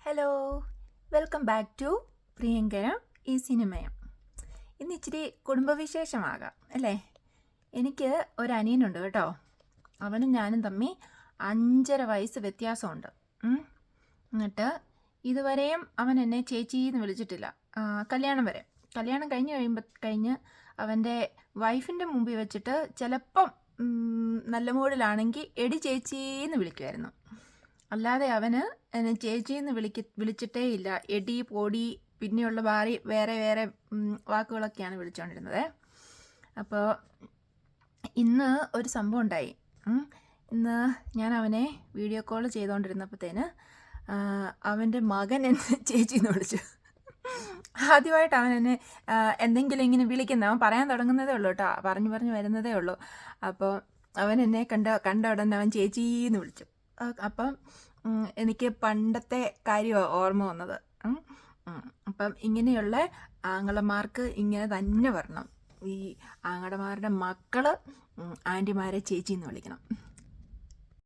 Hello, welcome back to പ്രിയങ്കരം ഈ സിനിമയം. ഇന്ന് ഇച്ചിരി കുടുംബവിശേഷമാകാം അല്ലേ. എനിക്ക് ഒരു അനിയനുണ്ട് കേട്ടോ. അവനും ഞാനും തമ്മിൽ 5.5 വയസ്സ് വ്യത്യാസമുണ്ട്. എന്നിട്ട് ഇതുവരെയും അവൻ എന്നെ ചേച്ചിന്ന് വിളിച്ചിട്ടില്ല. കല്യാണം കഴിഞ്ഞ് അവൻ്റെ വൈഫിൻ്റെ മുമ്പിൽ വെച്ചിട്ട് ചിലപ്പം നല്ല മൂഡിലാണെങ്കിൽ എടി ചേച്ചിന്ന് വിളിക്കുമായിരുന്നു. അല്ലാതെ അവന് എന്നെ ചേച്ചിന്ന് വിളിച്ചിട്ടേ ഇല്ല. എടി പൊടി പിന്നെയുള്ള വേറെ വാക്കുകളൊക്കെയാണ് വിളിച്ചുകൊണ്ടിരുന്നത്. അപ്പോൾ ഇന്ന് ഒരു സംഭവം ഉണ്ടായി. ഇന്ന് ഞാൻ അവനെ വീഡിയോ കോൾ ചെയ്തുകൊണ്ടിരുന്നപ്പോഴത്തേന് അവൻ്റെ മകൻ എന്നെ ചേച്ചിന്ന് വിളിച്ചു. ആദ്യമായിട്ട് അവൻ എന്നെ എന്തെങ്കിലും ഇങ്ങനെ വിളിക്കുന്നത്. അവൻ പറയാൻ തുടങ്ങുന്നതേ ഉള്ളൂ കേട്ടോ, പറഞ്ഞു വരുന്നതേ ഉള്ളൂ. അപ്പോൾ അവൻ എന്നെ കണ്ട ഉടനെ അവൻ ചേച്ചിന്ന് വിളിച്ചു. അപ്പം എനിക്ക് പണ്ടത്തെ കാര്യമാണ് ഓർമ്മ വന്നത്. അപ്പം ഇങ്ങനെയുള്ള ആങ്ങളമാർക്ക് ഇങ്ങനെ തന്നെ വരണം. ഈ ആങ്ങളമാരുടെ മക്കൾ ആൻറ്റിമാരെ ചേച്ചിന്ന് വിളിക്കണം.